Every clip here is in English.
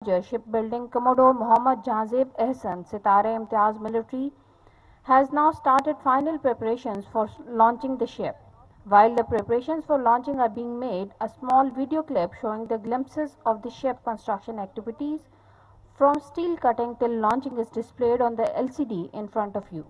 Shipbuilding Commodore Mohammad Jazib Ehsan Sitare Imtiaz Military has now started final preparations for launching the ship. While the preparations for launching are being made, a small video clip showing the glimpses of the ship construction activities from steel cutting till launching is displayed on the LCD in front of you.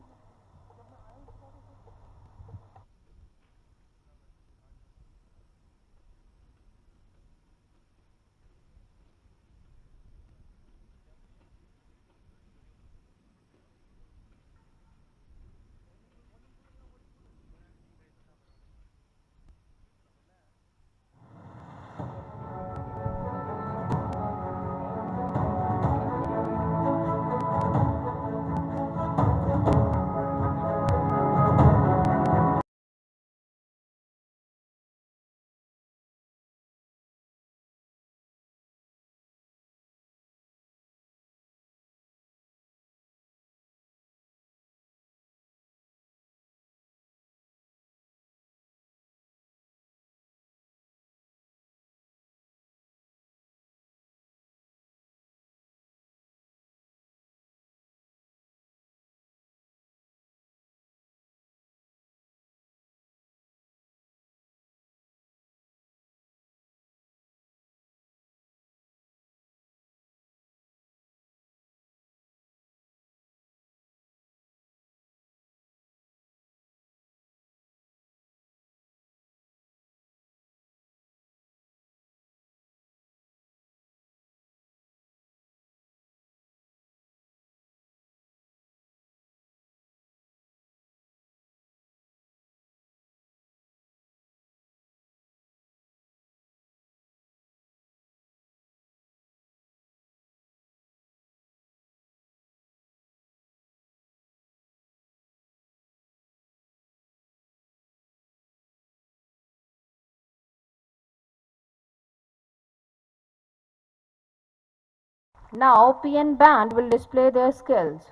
Now PN Band will display their skills.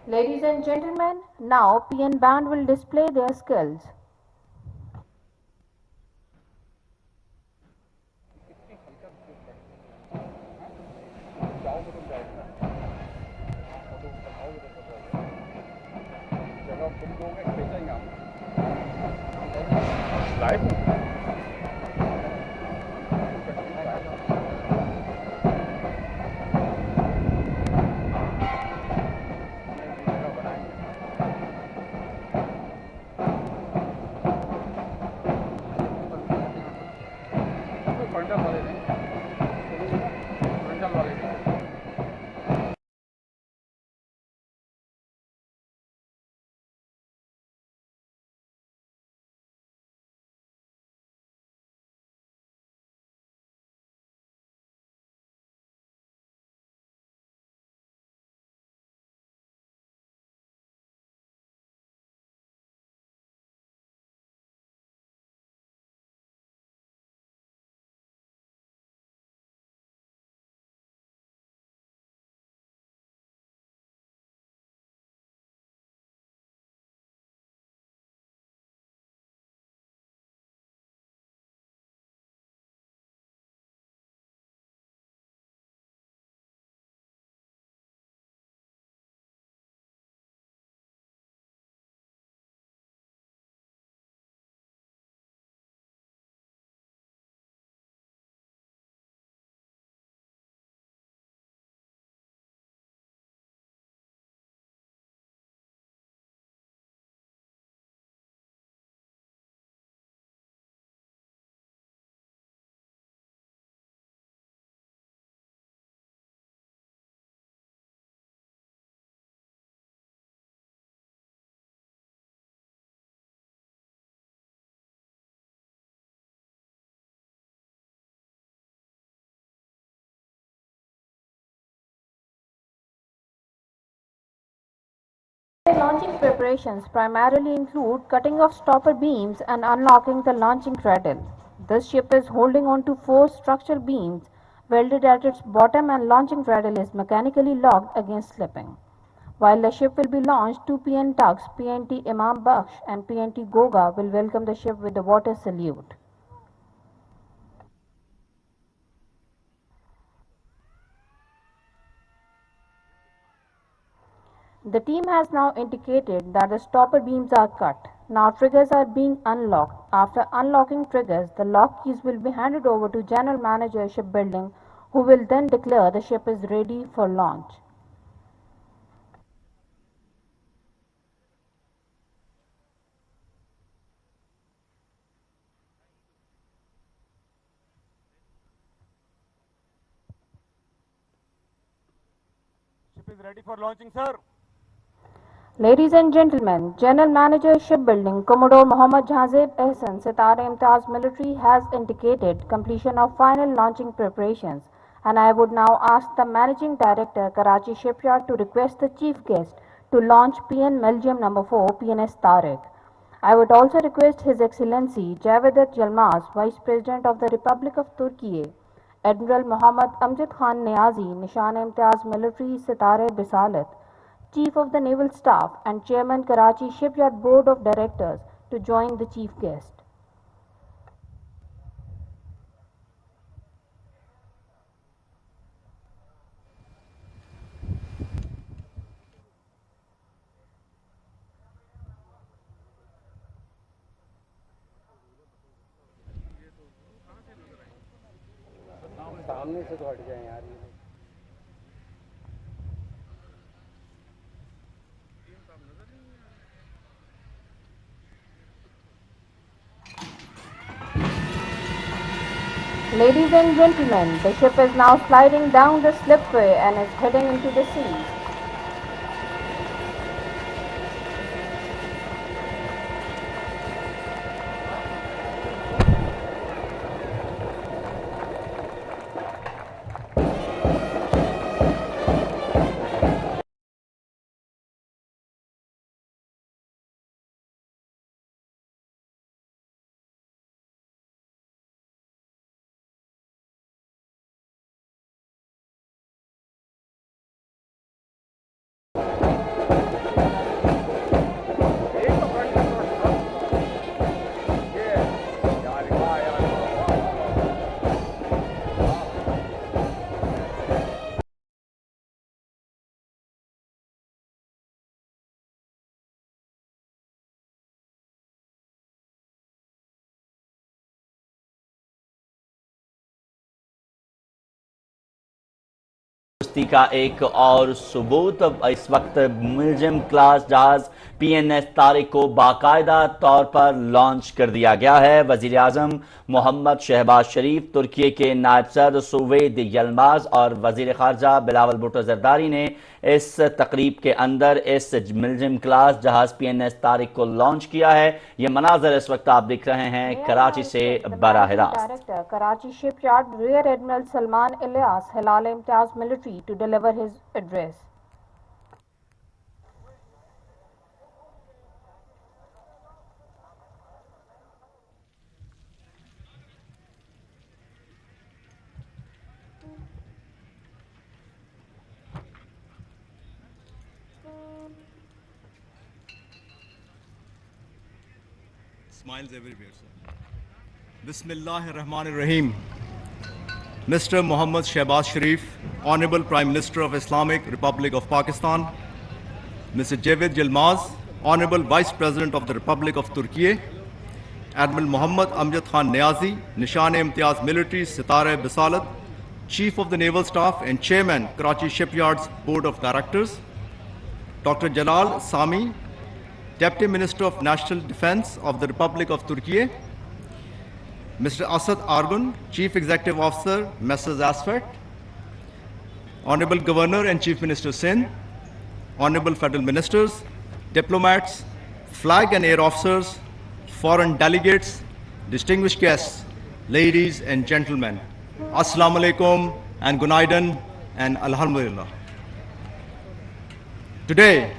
Ladies and gentlemen, now PN Band will display their skills. Launching preparations primarily include cutting of stopper beams and unlocking the launching cradle. This ship is holding on to four structural beams welded at its bottom and launching straddle is mechanically locked against slipping. While the ship will be launched, two PN tugs, PNT Imam Bakhsh and PNT Goga, will welcome the ship with the water salute. The team has now indicated that the stopper beams are cut. Now triggers are being unlocked. After unlocking triggers, the lock keys will be handed over to General Manager Shipbuilding, who will then declare the ship is ready for launch. Ship is ready for launching, sir. Ladies and gentlemen, General Manager Shipbuilding Commodore Mohammad Jazeb Ehsan Sitare Imtiaz Military has indicated completion of final launching preparations, and I would now ask the Managing Director Karachi Shipyard to request the Chief Guest to launch PN Belgium No. 4 PNS Tariq. I would also request His Excellency Javedat Yilmaz, Vice President of the Republic of Turkey, Admiral Mohammad Amjad Khan Niazi, Nishan-e-Imtiaz Military Sitare Bisalat, Chief of the Naval Staff and Chairman Karachi Shipyard Board of Directors to join the Chief Guest. सामने से तो हट जाए यार ये। Ladies and gentlemen, the ship is now sliding down the slipway and is heading into the sea. का एक और सबूत इस वक्त मुलजिम क्लास जहाज PNS तारिक को बाकायदा तौर पर लॉन्च कर दिया गया है। वजीर आजम मोहम्मद शहबाज शरीफ, तुर्की के नायब सदर सुवेद यलमाज और वजीर खारजा बिलावल भुट्टो जरदारी ने इस तकरीब के अंदर इस मुलजिम क्लास जहाज PNS तारिक को लॉन्च किया है। ये मनाजर इस वक्त आप देख रहे हैं कराची से बराह रास्त। Karachi Shipyard Rear Admiral Salman Ilyas Hilal Imtiaz Military to deliver his address. Smiles everywhere, sir. Bismillahir-Rahmanir-Rahim. Mr. Mohammad Shehbaz Sharif, Honorable Prime Minister of Islamic Republic of Pakistan, Mr. Javed Yilmaz, Honorable Vice President of the Republic of Turkey, Admiral Mohammad Amjad Khan Niazi, Nishan-e-Imtiaz Military Sitare Bisalat, Chief of the Naval Staff and Chairman, Karachi Shipyards Board of Directors, Dr. Jalal Sami, Deputy Minister of National Defense of the Republic of Turkey, Mr. Asad Argun, Chief Executive Officer, Messrs. Asfat, Honorable Governor and Chief Minister Sindh, Honorable Federal Ministers, diplomats, flag and air officers, foreign delegates, distinguished guests, ladies and gentlemen, Assalamu alaikum and Gunaidan and Alhamdulillah. Today,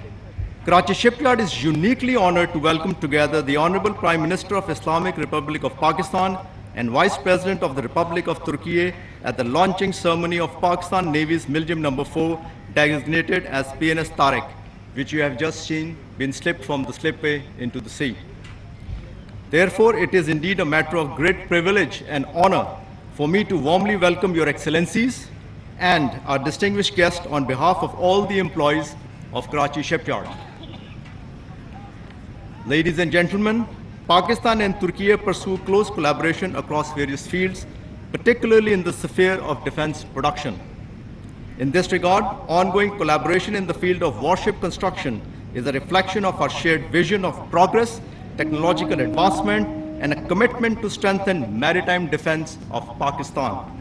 Karachi Shipyard is uniquely honored to welcome together the Honorable Prime Minister of Islamic Republic of Pakistan and Vice President of the Republic of Turkey at the launching ceremony of Pakistan Navy's Miljam No. 4, designated as PNS Tariq, which you have just seen been slipped from the slipway into the sea. Therefore, it is indeed a matter of great privilege and honor for me to warmly welcome Your Excellencies and our distinguished guest on behalf of all the employees of Karachi Shipyard. Ladies and gentlemen, Pakistan and Turkey pursue close collaboration across various fields, particularly in the sphere of defense production. In this regard, ongoing collaboration in the field of warship construction is a reflection of our shared vision of progress, technological advancement, and a commitment to strengthen maritime defense of Pakistan.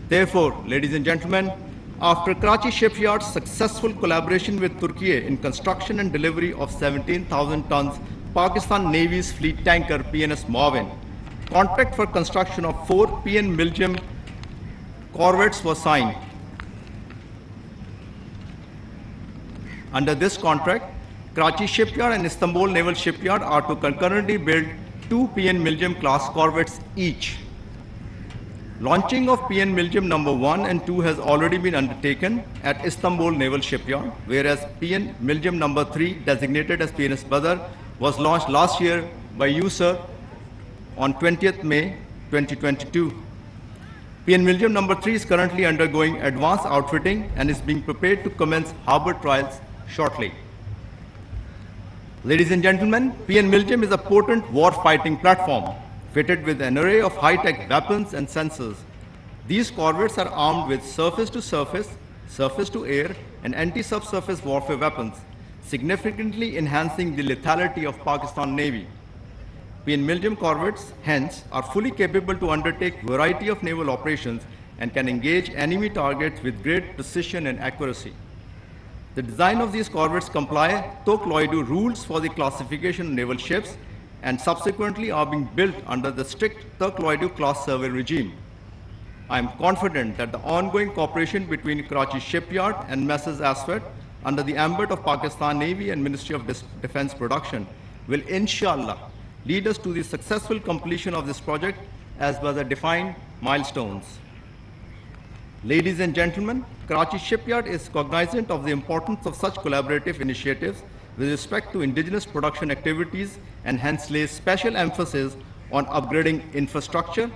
Therefore, ladies and gentlemen, after Karachi Shipyard's successful collaboration with Turkey in construction and delivery of 17,000 tons Pakistan Navy's fleet tanker PNS Marvin, contract for construction of 4 PN Miljam corvettes was signed. Under this contract, Karachi Shipyard and Istanbul Naval Shipyard are to concurrently build 2 PN Miljam class corvettes each. Launching of PN Miljam No. 1 and 2 has already been undertaken at Istanbul Naval Shipyard, whereas PN Miljam No. 3, designated as PNS Badr, was launched last year by you, sir, on 20th May 2022. PN Miljam No. 3 is currently undergoing advanced outfitting and is being prepared to commence harbor trials shortly. Ladies and gentlemen, PN Miljam is a potent war-fighting platform fitted with an array of high-tech weapons and sensors. These corvettes are armed with surface-to-surface, surface-to-air, and anti-subsurface warfare weapons, significantly enhancing the lethality of Pakistan Navy. PN Miljam corvettes, hence, are fully capable to undertake a variety of naval operations and can engage enemy targets with great precision and accuracy. The design of these corvettes comply Tokloidu rules for the classification of naval ships and subsequently are being built under the strict Tokloidu class survey regime. I am confident that the ongoing cooperation between Karachi Shipyard and Messrs. Aswad under the ambit of Pakistan Navy and Ministry of Defense Production will inshallah lead us to the successful completion of this project as per the defined milestones. Ladies and gentlemen, Karachi Shipyard is cognizant of the importance of such collaborative initiatives with respect to indigenous production activities and hence lays special emphasis on upgrading infrastructure,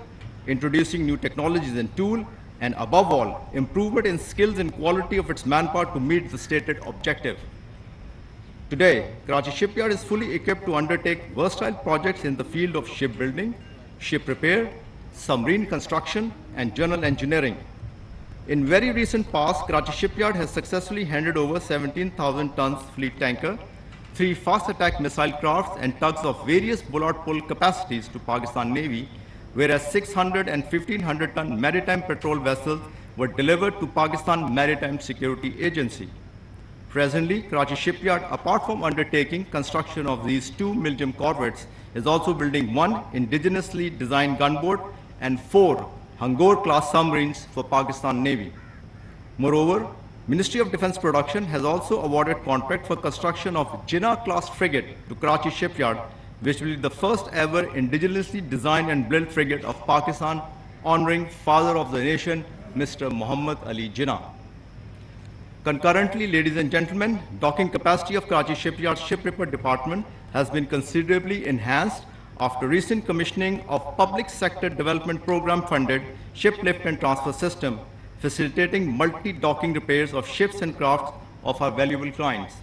introducing new technologies and tools, and above all, improvement in skills and quality of its manpower to meet the stated objective. Today, Karachi Shipyard is fully equipped to undertake versatile projects in the field of shipbuilding, ship repair, submarine construction, and general engineering. In very recent past, Karachi Shipyard has successfully handed over 17,000 tons fleet tanker, 3 fast attack missile crafts and tugs of various bollard pull capacities to Pakistan Navy, whereas 600 and 1,500 ton maritime patrol vessels were delivered to Pakistan Maritime Security Agency. Presently, Karachi Shipyard, apart from undertaking construction of these 2 Miljam corvettes, is also building 1 indigenously designed gunboat and 4 Hangor class submarines for Pakistan Navy. Moreover, Ministry of Defense Production has also awarded contract for construction of Jinnah class frigate to Karachi Shipyard, which will be the first ever indigenously designed and built frigate of Pakistan, honoring father of the nation, Mr. Muhammad Ali Jinnah. Concurrently, ladies and gentlemen, docking capacity of Karachi Shipyard's ship repair department has been considerably enhanced after recent commissioning of public sector development program funded ship lift and transfer system, facilitating multi-docking repairs of ships and crafts of our valuable clients.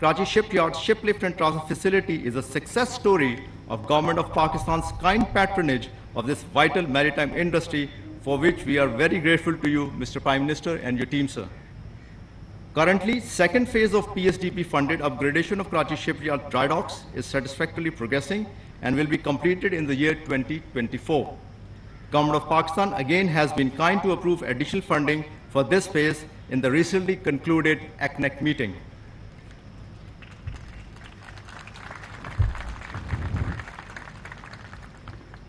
Karachi Shipyard's ship lift and transfer facility is a success story of Government of Pakistan's kind patronage of this vital maritime industry, for which we are very grateful to you, Mr. Prime Minister, and your team, sir. Currently, second phase of PSDP-funded upgradation of Karachi Shipyard dry docks is satisfactorily progressing and will be completed in the year 2024. Government of Pakistan again has been kind to approve additional funding for this phase in the recently concluded ACNEC meeting.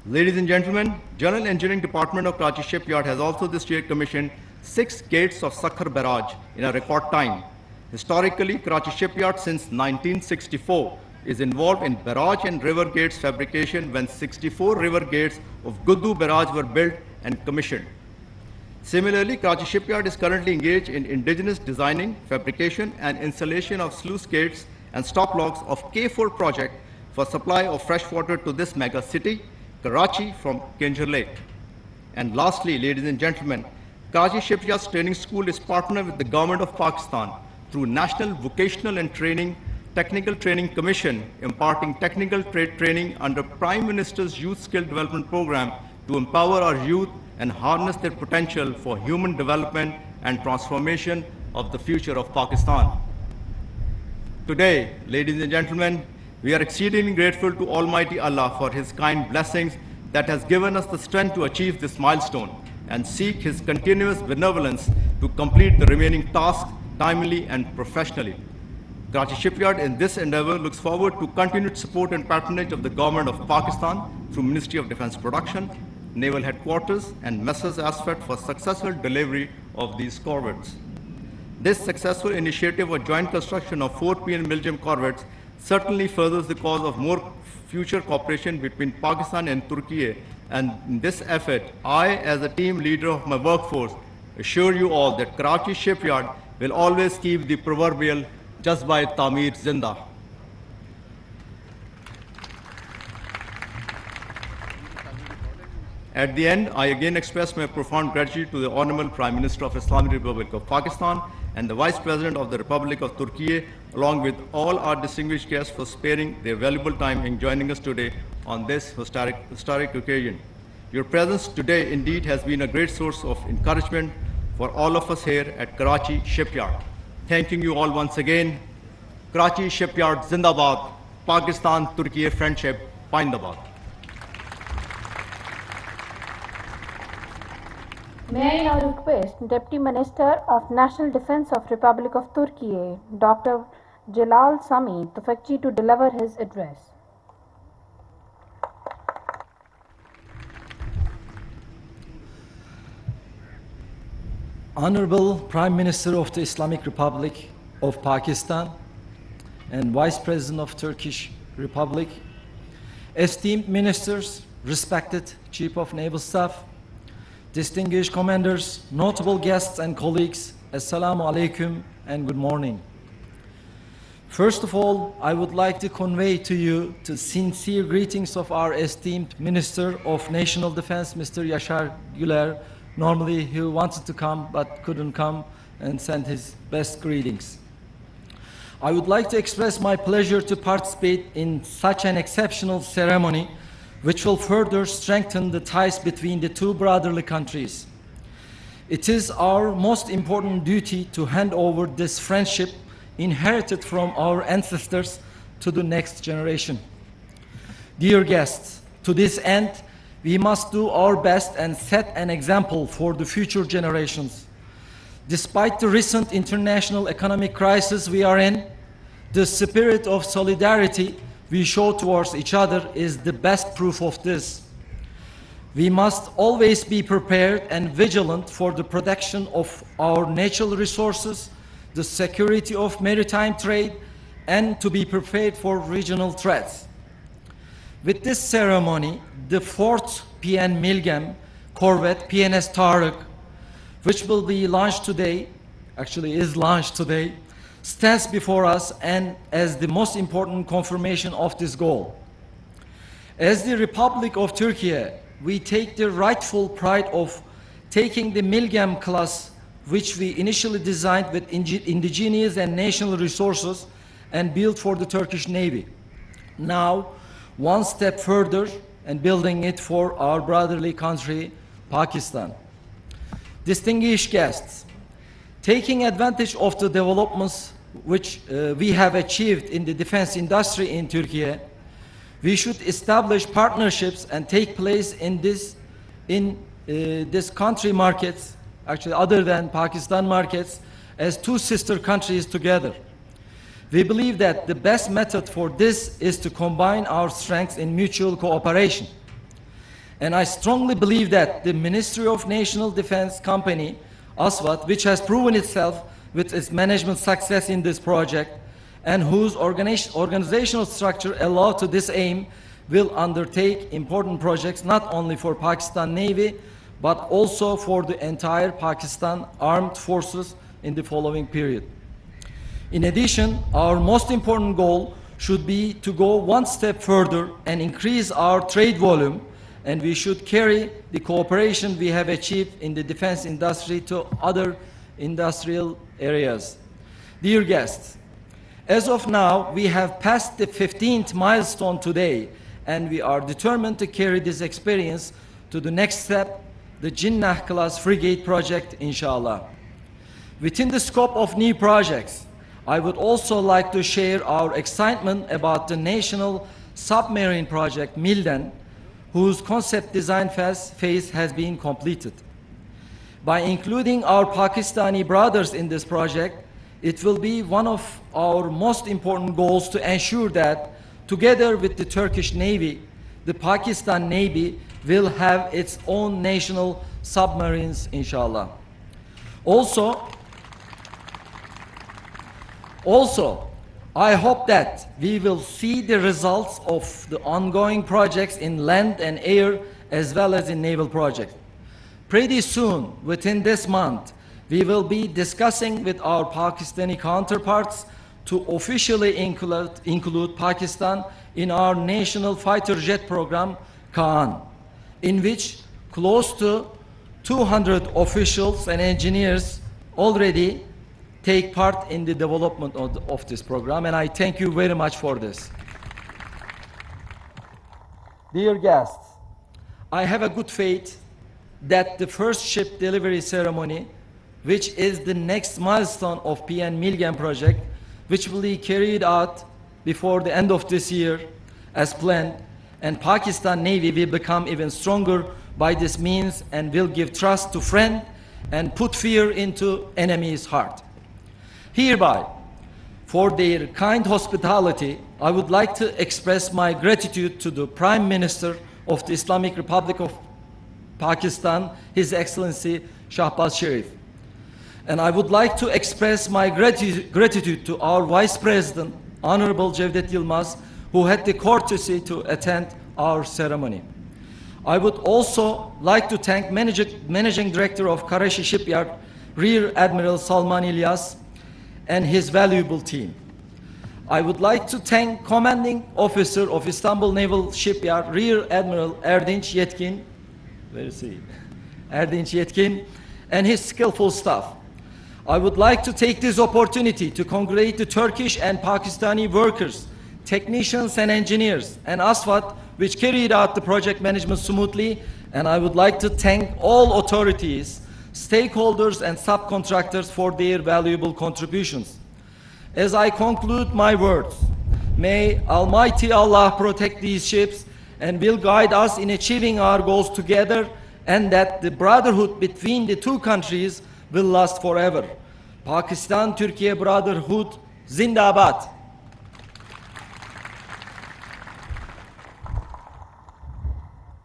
Ladies and gentlemen, General Engineering Department of Karachi Shipyard has also this year commissioned 6 gates of Sakhar Barrage in a record time. Historically, Karachi Shipyard since 1964 is involved in barrage and river gates fabrication when 64 river gates of Guddu barrage were built and commissioned. Similarly, Karachi Shipyard is currently engaged in indigenous designing, fabrication, and installation of sluice gates and stop locks of K4 project for supply of fresh water to this mega city, Karachi, from Kinjur Lake. And lastly, ladies and gentlemen, Karachi Shipyard's training school is partnered with the Government of Pakistan through National Vocational and Technical Training Commission, imparting technical trade training under Prime Minister's Youth Skill Development Program to empower our youth and harness their potential for human development and transformation of the future of Pakistan. Today, ladies and gentlemen, we are exceedingly grateful to Almighty Allah for His kind blessings that has given us the strength to achieve this milestone and seek His continuous benevolence to complete the remaining tasks timely and professionally. Karachi Shipyard in this endeavor looks forward to continued support and patronage of the Government of Pakistan through Ministry of Defense Production, Naval Headquarters, and Messrs Asphalt for successful delivery of these corvettes. This successful initiative of joint construction of 4 PN Milgem corvettes certainly furthers the cause of more future cooperation between Pakistan and Turkey. And in this effort, I, as a team leader of my workforce, assure you all that Karachi Shipyard will always keep the proverbial Jazba Tamir Zinda. At the end, I again express my profound gratitude to the Honorable Prime Minister of Islamic Republic of Pakistan and the Vice President of the Republic of Turkey, along with all our distinguished guests for sparing their valuable time in joining us today on this historic occasion. Your presence today indeed has been a great source of encouragement for all of us here at Karachi Shipyard. Thanking you all once again. Karachi Shipyard Zindabad, Pakistan-Turkey friendship, Pindabad. May I now request Deputy Minister of National Defense of Republic of Turkey, Dr. Jalal Sami Tufekci, to deliver his address. Honorable Prime Minister of the Islamic Republic of Pakistan and Vice President of Turkish Republic, esteemed ministers, respected Chief of Naval Staff, distinguished commanders, notable guests and colleagues, Assalamu alaikum and good morning. First of all, I would like to convey to you the sincere greetings of our esteemed Minister of National Defense, Mr. Yashar Güler. Normally he wanted to come but couldn't come and sent his best greetings. I would like to express my pleasure to participate in such an exceptional ceremony which will further strengthen the ties between the two brotherly countries. It is our most important duty to hand over this friendship inherited from our ancestors to the next generation. Dear guests, to this end, we must do our best and set an example for the future generations. Despite the recent international economic crisis we are in, the spirit of solidarity we show towards each other is the best proof of this. We must always be prepared and vigilant for the protection of our natural resources, the security of maritime trade, and to be prepared for regional threats. With this ceremony, the 4th PN Milgem corvette PNS Tariq, which will be launched today, actually is launched today, stands before us and as the most important confirmation of this goal. As the Republic of Turkey, we take the rightful pride of taking the Milgem class, which we initially designed with indigenous and national resources and built for the Turkish Navy. Now, one step further and building it for our brotherly country, Pakistan. Distinguished guests, taking advantage of the developments which we have achieved in the defense industry in Turkey, we should establish partnerships and take place in this country markets, actually other than Pakistan markets, as two sister countries together. We believe that the best method for this is to combine our strengths in mutual cooperation. And I strongly believe that the Ministry of National Defense company, ASWAT, which has proven itself with its management success in this project, and whose organizational structure allow to this aim, will undertake important projects not only for Pakistan Navy, but also for the entire Pakistan Armed Forces in the following period. In addition, our most important goal should be to go one step further and increase our trade volume, and we should carry the cooperation we have achieved in the defense industry to other industrial areas. Dear guests, as of now, we have passed the 15th milestone today, and we are determined to carry this experience to the next step, the Jinnah class frigate project, inshallah. Within the scope of new projects, I would also like to share our excitement about the national submarine project Milden, whose concept design phase has been completed. By including our Pakistani brothers in this project, it will be one of our most important goals to ensure that, together with the Turkish Navy, the Pakistan Navy will have its own national submarines, inshallah. Also, I hope that we will see the results of the ongoing projects in land and air as well as in naval projects. Pretty soon, within this month, we will be discussing with our Pakistani counterparts to officially include Pakistan in our national fighter jet program, Kaan, in which close to 200 officials and engineers already take part in the development of this program, and I thank you very much for this. Dear guests, I have a good faith that the first ship delivery ceremony, which is the next milestone of PN Milgen project, which will be carried out before the end of this year as planned, and Pakistan Navy will become even stronger by this means and will give trust to friend and put fear into enemy's heart. Hereby, for their kind hospitality, I would like to express my gratitude to the Prime Minister of the Islamic Republic of Pakistan, His Excellency Shahbaz Sharif. And I would like to express my gratitude to our Vice President, Honorable Cevdet Yilmaz, who had the courtesy to attend our ceremony. I would also like to thank Managing Director of Karachi Shipyard, Rear Admiral Salman Ilyas, and his valuable team. I would like to thank Commanding Officer of Istanbul Naval Shipyard, Rear Admiral Erdinç Yetkin, Erdinç Yetkin, and his skillful staff. I would like to take this opportunity to congratulate the Turkish and Pakistani workers, technicians and engineers, and ASFAT, which carried out the project management smoothly, and I would like to thank all authorities, stakeholders and subcontractors for their valuable contributions. As I conclude my words, may Almighty Allah protect these ships and will guide us in achieving our goals together, and that the brotherhood between the two countries will last forever. Pakistan-Turkey Brotherhood, Zindabad.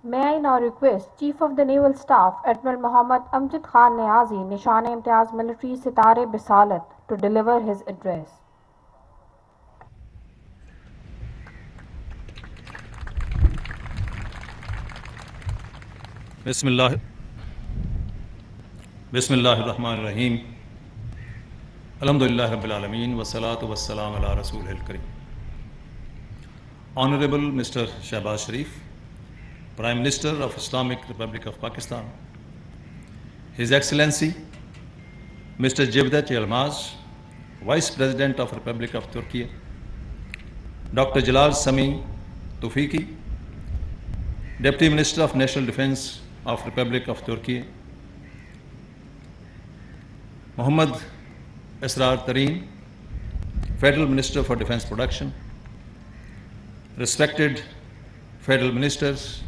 May I now request Chief of the Naval Staff, Admiral Muhammad Amjad Khan Niazi, Nishan-e-Imtiaz Military Sitare Bisalat, to deliver his address. Bismillahirrahmanirrahim. Alhamdulillah Rabbil Alameen wa salatu wa salam ala Rasulil Kareem. Honorable Mr. Shahbaz Sharif, Prime Minister of Islamic Republic of Pakistan, His Excellency Mr. Cevdet Yilmaz, Vice President of Republic of Turkey, Dr. Jalal Sami Tufiki, Deputy Minister of National Defense of Republic of Turkey, Muhammad Esrar Tareen, Federal Minister for Defense Production, respected Federal Ministers,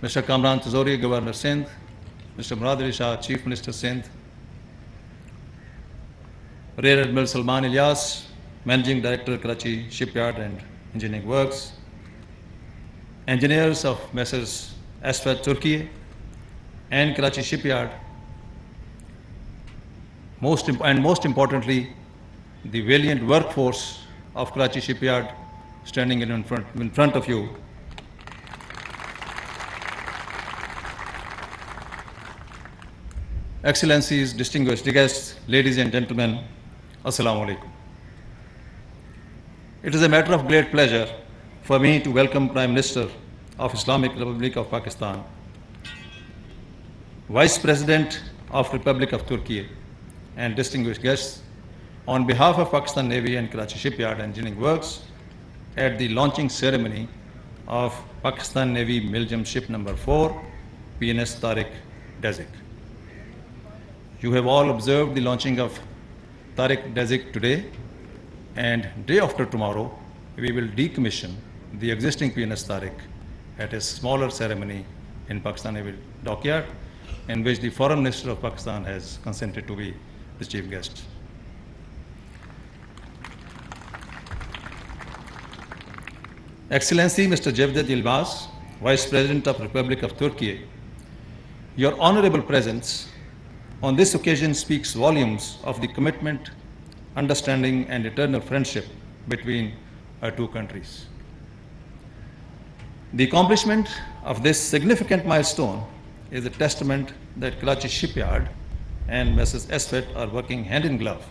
Mr. Kamran Tazori, Governor Sindh, Mr. Murad Ali Shah, Chief Minister Sindh, Rear Admiral Salman Ilyas, Managing Director, Karachi Shipyard and Engineering Works, engineers of Messrs. Asfat Turkey and Karachi Shipyard, most importantly, the valiant workforce of Karachi Shipyard standing in front of you. Excellencies, distinguished guests, ladies and gentlemen, Assalamu alaikum. It is a matter of great pleasure for me to welcome Prime Minister of Islamic Republic of Pakistan, Vice President of Republic of Turkey, and distinguished guests, on behalf of Pakistan Navy and Karachi Shipyard Engineering Works, at the launching ceremony of Pakistan Navy Miljam Ship Number 4, PNS Tariq Desik. You have all observed the launching of Tariq Desik today, and day after tomorrow, we will decommission the existing PNS Tariq at a smaller ceremony in Pakistan Navy dockyard, in which the Foreign Minister of Pakistan has consented to be the chief guest. Excellency Mr. Cevdet Yilmaz, Vice President of Republic of Turkey, your honorable presence on this occasion speaks volumes of the commitment, understanding, and eternal friendship between our two countries. The accomplishment of this significant milestone is a testament that Karachi Shipyard and Mrs. SFET are working hand in glove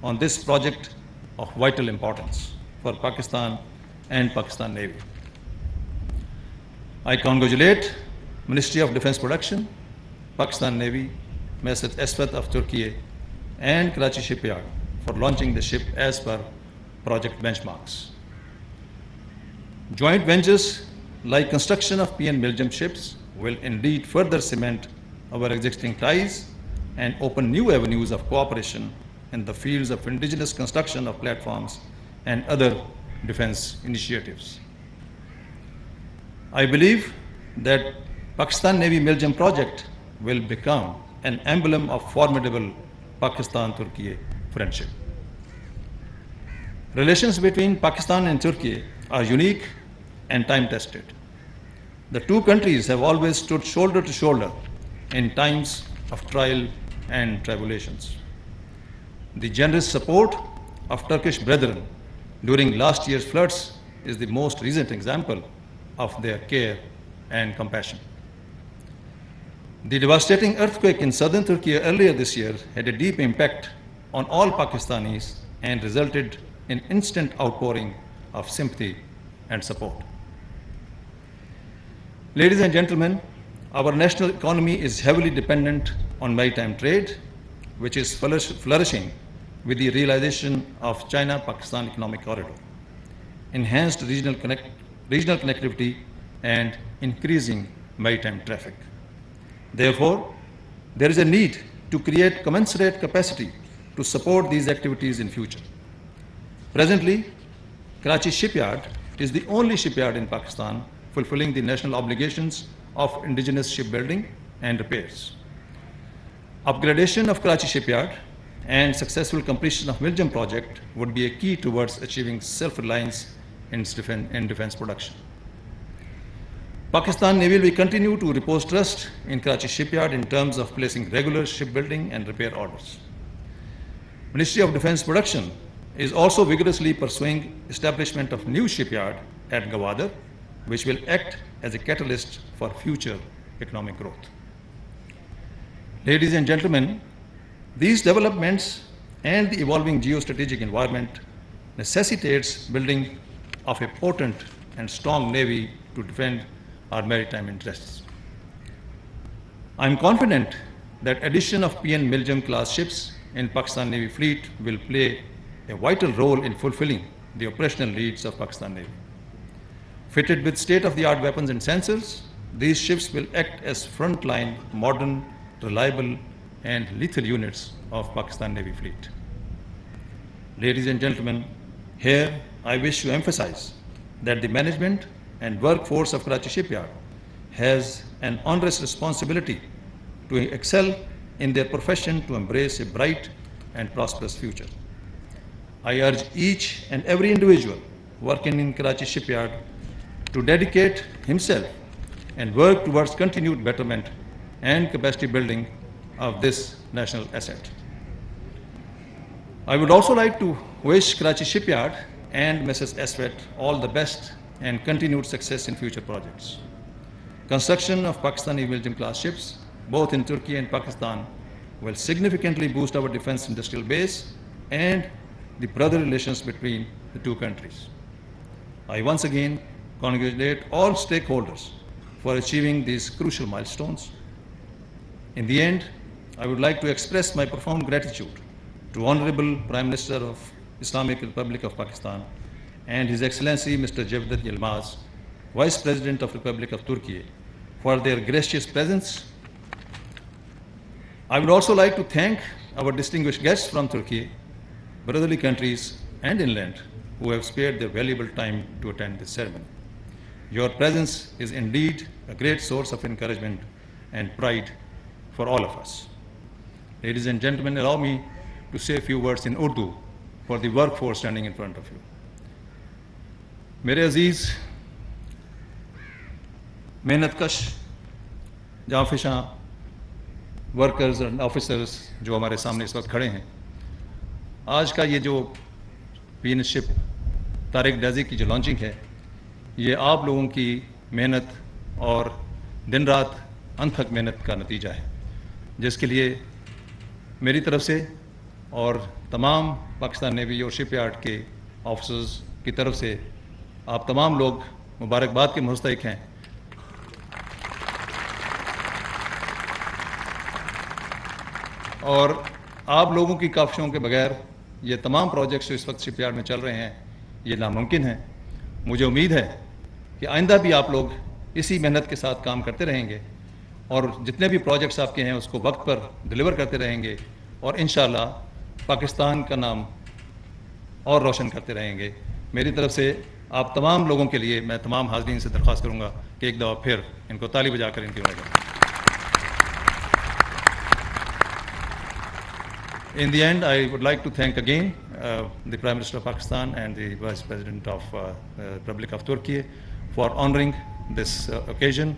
on this project of vital importance for Pakistan and Pakistan Navy. I congratulate Ministry of Defence Production, Pakistan Navy, Mrs. SFET of Turkey, and Karachi Shipyard for launching the ship as per project benchmarks. Joint ventures like construction of PN Miljam ships will indeed further cement our existing ties and open new avenues of cooperation in the fields of indigenous construction of platforms and other defense initiatives. I believe that Pakistan Navy Miljam project will become an emblem of formidable Pakistan-Turkey friendship. Relations between Pakistan and Turkey are unique and time-tested. The two countries have always stood shoulder to shoulder in times of trial and tribulations. The generous support of Turkish brethren during last year's floods is the most recent example of their care and compassion. The devastating earthquake in southern Turkey earlier this year had a deep impact on all Pakistanis and resulted in instant outpouring of sympathy and support. Ladies and gentlemen, our national economy is heavily dependent on maritime trade, which is flourishing with the realization of China-Pakistan Economic Corridor, enhanced regional connectivity, and increasing maritime traffic. Therefore, there is a need to create commensurate capacity to support these activities in future. Presently, Karachi Shipyard is the only shipyard in Pakistan fulfilling the national obligations of indigenous shipbuilding and repairs. Upgradation of Karachi Shipyard and successful completion of Miljam project would be a key towards achieving self-reliance in defense production. Pakistan Navy will continue to repose trust in Karachi Shipyard in terms of placing regular shipbuilding and repair orders. Ministry of Defence Production is also vigorously pursuing establishment of new shipyard at Gwadar, which will act as a catalyst for future economic growth. Ladies and gentlemen, these developments and the evolving geostrategic environment necessitates building of a potent and strong navy to defend our maritime interests. I am confident that addition of PN Miljam class ships in Pakistan Navy fleet will play a vital role in fulfilling the operational needs of Pakistan Navy. Fitted with state-of-the-art weapons and sensors, these ships will act as frontline, modern, reliable, and lethal units of Pakistan Navy fleet. Ladies and gentlemen, here I wish to emphasize that the management and workforce of Karachi Shipyard has an onerous responsibility to excel in their profession to embrace a bright and prosperous future. I urge each and every individual working in Karachi Shipyard to dedicate himself and work towards continued betterment and capacity building of this national asset. I would also like to wish Karachi Shipyard and Mrs. Eswet all the best and continued success in future projects. Construction of Pakistani medium-class ships, both in Turkey and Pakistan, will significantly boost our defense industrial base and the brother relations between the two countries. I once again congratulate all stakeholders for achieving these crucial milestones. In the end, I would like to express my profound gratitude to Honorable Prime Minister of Islamic Republic of Pakistan and His Excellency Mr. Cevdet Yilmaz, Vice President of Republic of Turkey, for their gracious presence. I would also like to thank our distinguished guests from Turkey, brotherly countries and inland who have spared their valuable time to attend this ceremony. Your presence is indeed a great source of encouragement and pride for all of us. Ladies and gentlemen, allow me to say a few words in Urdu for the workforce standing in front of you. मेरे अजीज मेहनतकश जाफिशां workers and officers जो हमारे सामने इस वक्त खड़े हैं, आज का ये जो PNS शिप तारिक डैजी की जो लॉन्चिंग है, ये आप लोगों की मेहनत और दिन रात अनथक मेहनत का नतीजा है, जिसके लिए मेरी तरफ से और तमाम पाकिस्तान नेवी और शिपयार्ड के ऑफिसर्स की तरफ से आप तमाम लोग मुबारकबाद के मुस्तहिक हैं। और आप लोगों की काविशों के बगैर ये तमाम प्रोजेक्ट्स जो इस वक्त शिपयार्ड में चल रहे हैं, ये नामुमकिन है। मुझे उम्मीद है कि आइंदा भी आप लोग इसी मेहनत के साथ काम करते रहेंगे और जितने भी प्रोजेक्ट्स आपके हैं उसको वक्त पर डिलीवर करते रहेंगे और इंशाअल्लाह पाकिस्तान का नाम और रोशन करते रहेंगे। मेरी तरफ से आप तमाम लोगों के लिए मैं तमाम हाज़रीन से दरख्वास्त करूँगा कि एक दफ़ा फिर इनको ताली बजाकर इनकी मदद। In the end, I would like to thank again the Prime Minister of Pakistan and the Vice President of Republic of Turkey for honoring this occasion.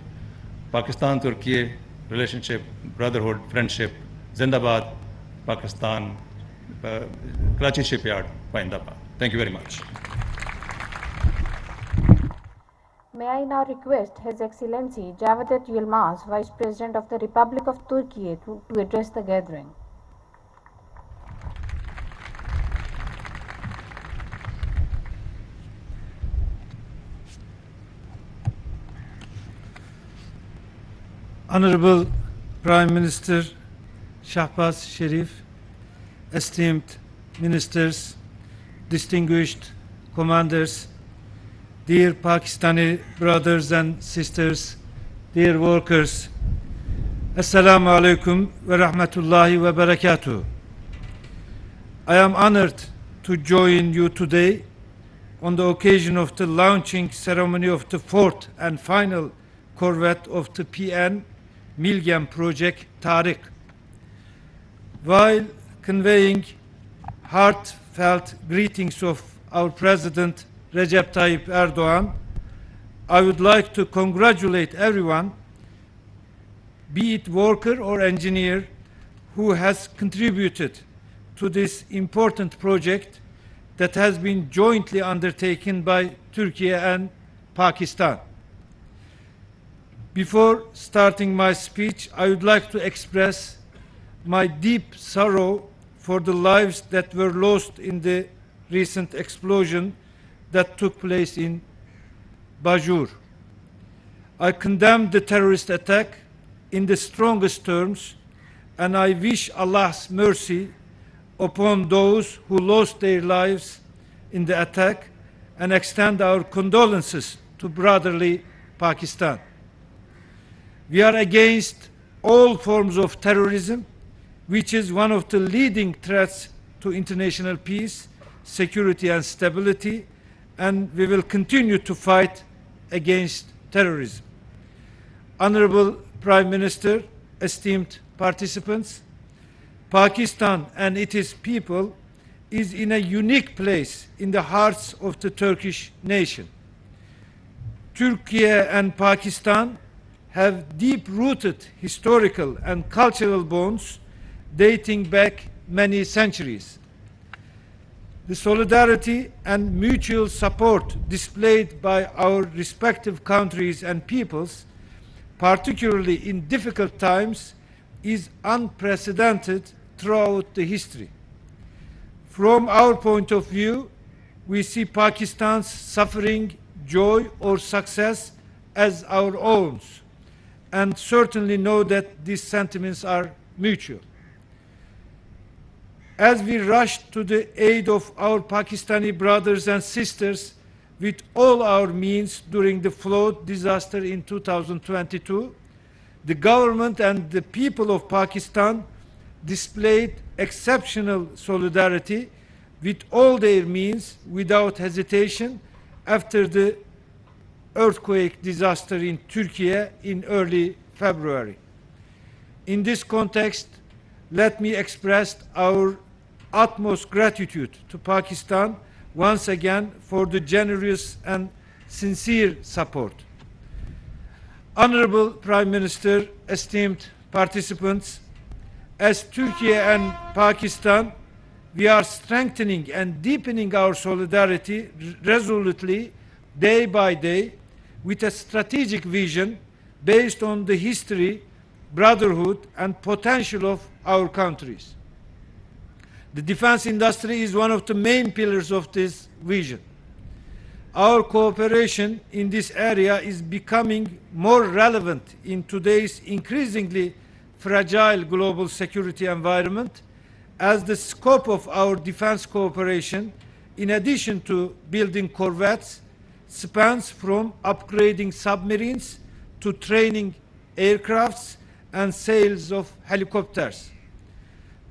Pakistan-Turkey relationship, brotherhood, friendship, Zindabad, Pakistan, Karachi Shipyard, Paindabad. Thank you very much. May I now request His Excellency Cevdet Yilmaz, Vice President of the Republic of Turkey, to address the gathering. Honorable Prime Minister Shahbaz Sharif, esteemed ministers, distinguished commanders, dear Pakistani brothers and sisters, dear workers, Assalamu alaikum wa rahmatullahi wa barakatuh. I am honored to join you today on the occasion of the launching ceremony of the fourth and final corvette of the PN Milgem project Tariq. While conveying heartfelt greetings of our President Recep Tayyip Erdogan, I would like to congratulate everyone, be it worker or engineer, who has contributed to this important project that has been jointly undertaken by Turkey and Pakistan. Before starting my speech, I would like to express my deep sorrow for the lives that were lost in the recent explosion that took place in Bajur. I condemn the terrorist attack in the strongest terms, and I wish Allah's mercy upon those who lost their lives in the attack and extend our condolences to brotherly Pakistan. We are against all forms of terrorism, which is one of the leading threats to international peace, security and stability, and we will continue to fight against terrorism. Honorable Prime Minister, esteemed participants, Pakistan and its people is in a unique place in the hearts of the Turkish nation. Turkey and Pakistan have deep-rooted historical and cultural bonds dating back many centuries. The solidarity and mutual support displayed by our respective countries and peoples, particularly in difficult times, is unprecedented throughout the history. From our point of view, we see Pakistan's suffering, joy, or success as our own, and certainly know that these sentiments are mutual. As we rushed to the aid of our Pakistani brothers and sisters with all our means during the flood disaster in 2022, the government and the people of Pakistan displayed exceptional solidarity with all their means without hesitation after the earthquake disaster in Turkey in early February. In this context, let me express our utmost gratitude to Pakistan once again for the generous and sincere support. Honorable Prime Minister, esteemed participants, as Turkey and Pakistan, we are strengthening and deepening our solidarity resolutely day by day with a strategic vision based on the history, brotherhood, and potential of our countries. The defense industry is one of the main pillars of this vision. Our cooperation in this area is becoming more relevant in today's increasingly fragile global security environment, as the scope of our defense cooperation, in addition to building corvettes, spans from upgrading submarines to training aircrafts and sales of helicopters.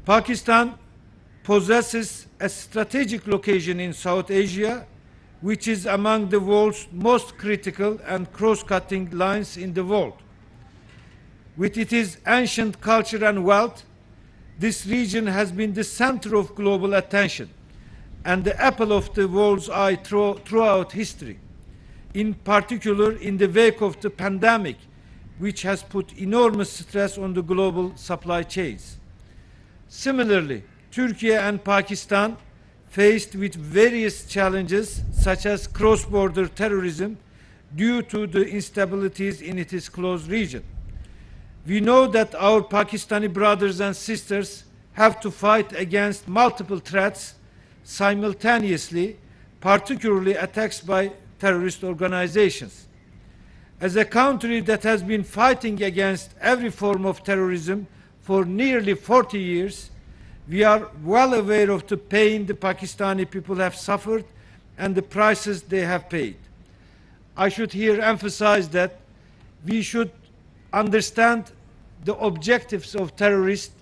Pakistan possesses a strategic location in South Asia, which is among the world's most critical and cross-cutting lines in the world. With its ancient culture and wealth, this region has been the center of global attention and the apple of the world's eye throughout history, in particular in the wake of the pandemic, which has put enormous stress on the global supply chains. Similarly, Turkey and Pakistan, faced with various challenges such as cross-border terrorism due to the instabilities in its close region. We know that our Pakistani brothers and sisters have to fight against multiple threats simultaneously, particularly attacks by terrorist organizations. As a country that has been fighting against every form of terrorism for nearly 40 years, we are well aware of the pain the Pakistani people have suffered and the prices they have paid. I should here emphasize that we should understand the objectives of terrorists,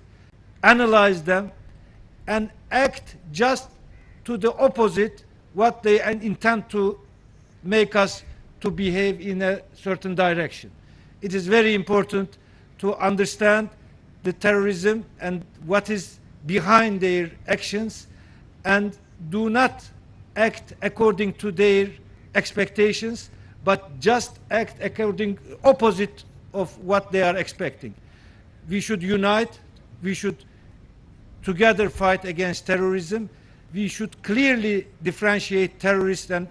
analyze them, and act just to the opposite what they intend to make us to behave in a certain direction. It is very important to understand the terrorism and what is behind their actions, and do not act according to their expectations, but just act according opposite of what they are expecting. We should unite. We should together fight against terrorism. We should clearly differentiate terrorists and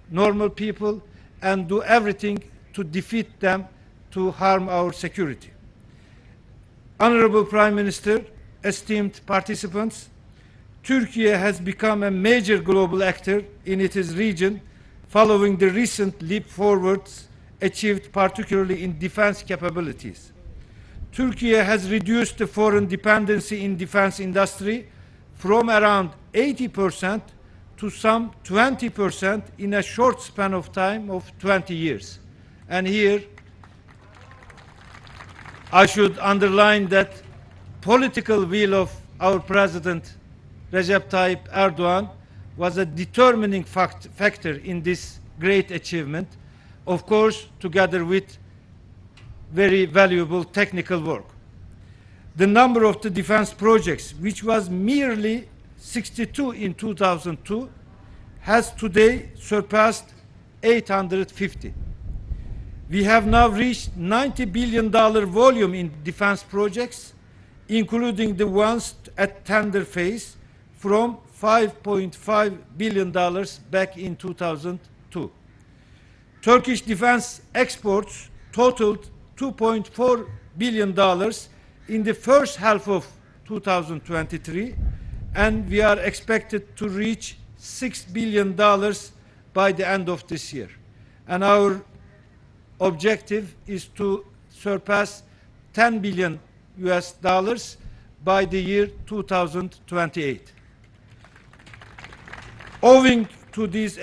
normal people and do everything to defeat them to harm our security. Honorable Prime Minister, esteemed participants, Turkey has become a major global actor in its region following the recent leap forwards achieved particularly in defense capabilities. Turkey has reduced the foreign dependency in defense industry from around 80% to some 20% in a short span of time of 20 years. And here I should underline that political will of our President Recep Tayyip Erdogan was a determining factor in this great achievement, of course, together with very valuable technical work. The number of the defense projects, which was merely 62 in 2002, has today surpassed 850. We have now reached $90 billion volume in defense projects, including the ones at tender phase, from $5.5 billion back in 2002. Turkish defense exports totaled $2.4 billion in the first half of 2023, and we are expected to reach $6 billion by the end of this year. And our objective is to surpass $10 billion by the year 2028. Owing to these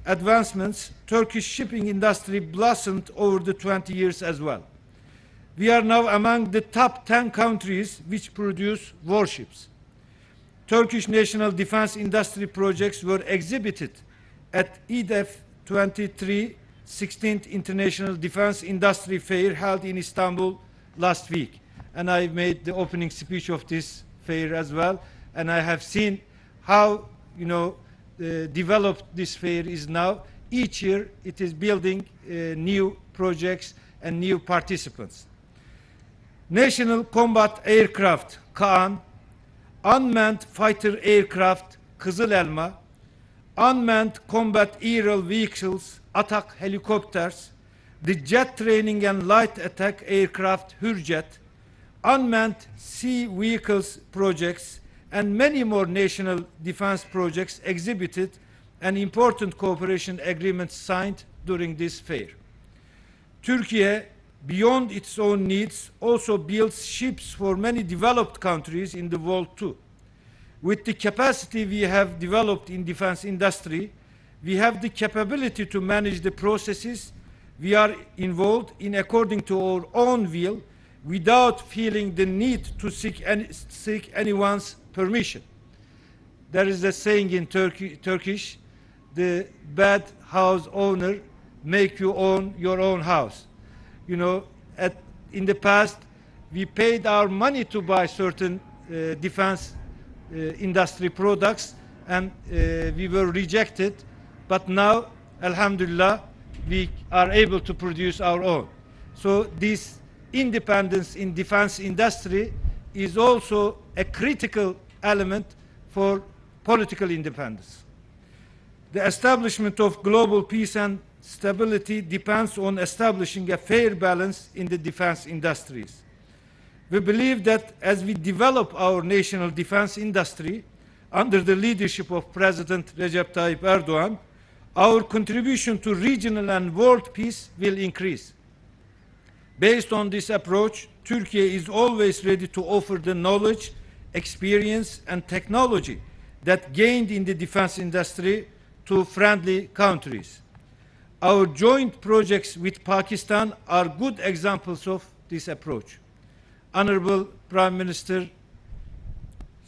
advancements, Turkish shipping industry blossomed over the 20 years as well. We are now among the top 10 countries which produce warships. Turkish national defense industry projects were exhibited at EDF 23 16th International Defense Industry Fair held in Istanbul last week. And I made the opening speech of this fair as well. And I have seen how, developed this fair is now. Each year it is building new projects and new participants. National Combat Aircraft, Kaan, Unmanned Fighter Aircraft, Kızıl Elma, Unmanned Combat Aerial Vehicles, Atak Helicopters, the Jet Training and Light Attack Aircraft, Hürjet, Unmanned Sea Vehicles projects, and many more national defense projects exhibited and important cooperation agreements signed during this fair. Turkey, beyond its own needs, also builds ships for many developed countries in the world too. With the capacity we have developed in defense industry, we have the capability to manage the processes we are involved in according to our own will, without feeling the need to seek anyone's permission. There is a saying in Turkish, the bad house owner make you own your own house. In the past, we paid our money to buy certain defense industry products, and we were rejected. But now, alhamdulillah, we are able to produce our own. So this independence in defense industry is also a critical element for political independence. The establishment of global peace and stability depends on establishing a fair balance in the defense industries. We believe that as we develop our national defense industry under the leadership of President Recep Tayyip Erdogan, our contribution to regional and world peace will increase. Based on this approach, Turkey is always ready to offer the knowledge, experience, and technology that gained in the defense industry to friendly countries. Our joint projects with Pakistan are good examples of this approach. Honorable Prime Minister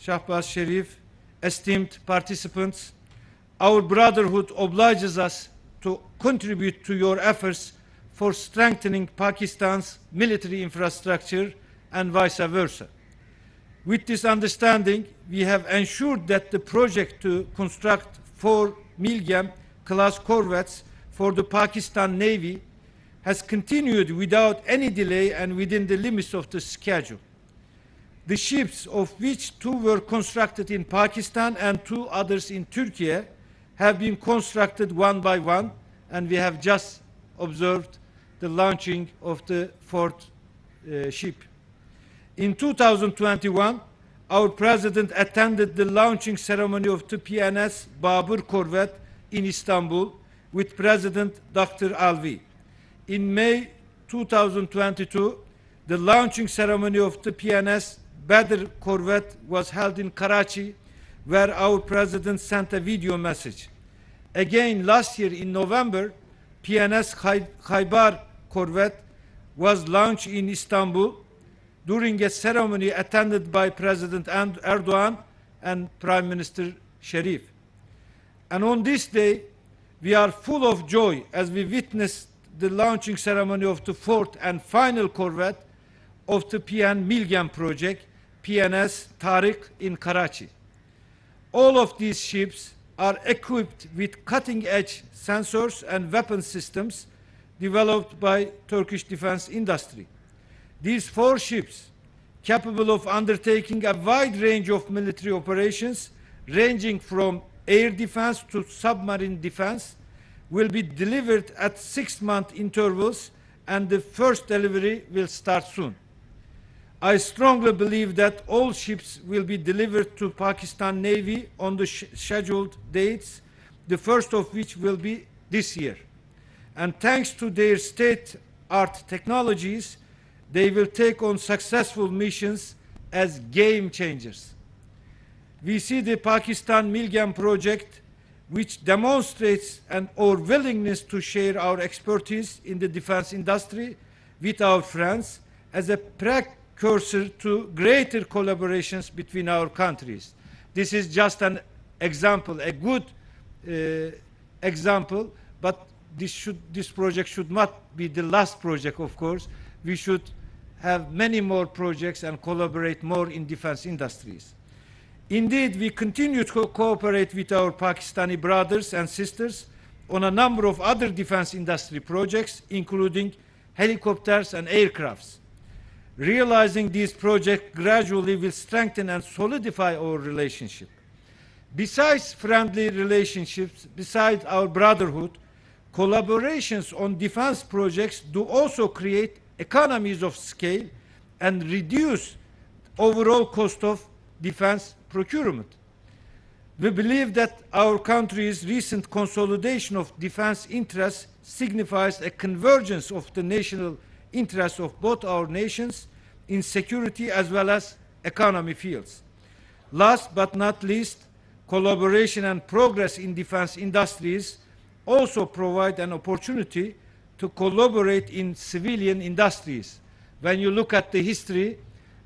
Shahbaz Sharif, esteemed participants, our brotherhood obliges us to contribute to your efforts for strengthening Pakistan's military infrastructure and vice versa. With this understanding, we have ensured that the project to construct 4 Milgem-class corvettes for the Pakistan Navy has continued without any delay and within the limits of the schedule. The ships, of which 2 were constructed in Pakistan and 2 others in Turkey, have been constructed one by one, and we have just observed the launching of the 4th ship. In 2021, our President attended the launching ceremony of the PNS Babur corvette in Istanbul with President Dr. Alvi. In May 2022, the launching ceremony of the PNS Badr corvette was held in Karachi, where our President sent a video message. Again, last year in November, PNS Khaybar corvette was launched in Istanbul during a ceremony attended by President Erdogan and Prime Minister Sharif. And on this day, we are full of joy as we witnessed the launching ceremony of the 4th and final corvette of the PN Milgem project, PNS Tariq in Karachi. All of these ships are equipped with cutting-edge sensors and weapon systems developed by Turkish defense industry. These 4 ships, capable of undertaking a wide range of military operations, ranging from air defense to submarine defense, will be delivered at 6-month intervals, and the first delivery will start soon. I strongly believe that all ships will be delivered to Pakistan Navy on the scheduled dates, the first of which will be this year. And thanks to their state-art technologies, they will take on successful missions as game changers. We see the Pakistan Milgem project, which demonstrates our willingness to share our expertise in the defense industry with our friends, as a precursor to greater collaborations between our countries. This is just an example, a good example, but this project should not be the last project, of course. We should have many more projects and collaborate more in defense industries. Indeed, we continue to cooperate with our Pakistani brothers and sisters on a number of other defense industry projects, including helicopters and aircrafts. Realizing these projects gradually will strengthen and solidify our relationship. Besides friendly relationships, besides our brotherhood, collaborations on defense projects do also create economies of scale and reduce overall cost of defense procurement. We believe that our country's recent consolidation of defense interests signifies a convergence of the national interests of both our nations in security as well as economy fields. Last but not least, collaboration and progress in defense industries also provide an opportunity to collaborate in civilian industries. When you look at the history,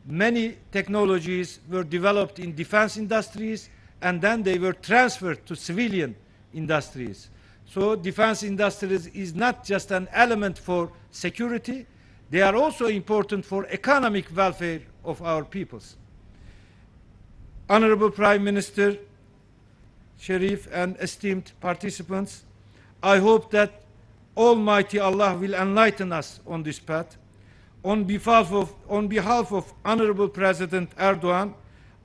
many technologies were developed in defense industries and then they were transferred to civilian industries. So defense industries is not just an element for security, they are also important for economic welfare of our peoples. Honorable Prime Minister Sharif and esteemed participants, I hope that Almighty Allah will enlighten us on this path. On behalf of Honorable President Erdogan,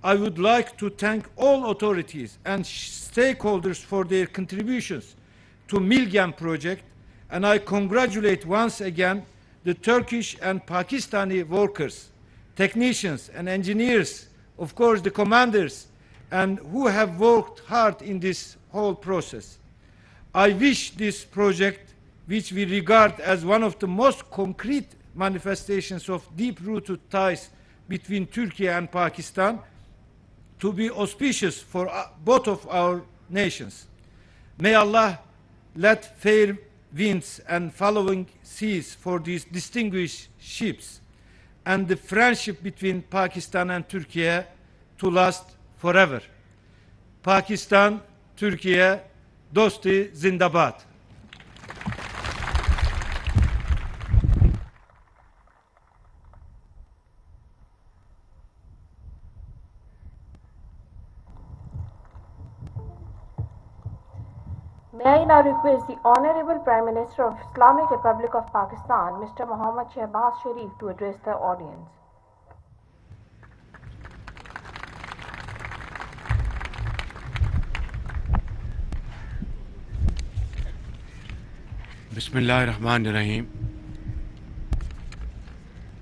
I would like to thank all authorities and stakeholders for their contributions to Milgem project, and I congratulate once again the Turkish and Pakistani workers, technicians and engineers, of course the commanders, and who have worked hard in this whole process. I wish this project, which we regard as one of the most concrete manifestations of deep-rooted ties between Turkey and Pakistan, to be auspicious for both of our nations. May Allah let fair winds and following seas for these distinguished ships and the friendship between Pakistan and Turkey to last forever. Pakistan, Türkiye, dosti zindabad. May I now request the Honorable Prime Minister of Islamic Republic of Pakistan, Mr. Mohammad Shehbaz Sharif, to address the audience. Bismillahir Rahmanir Rahim.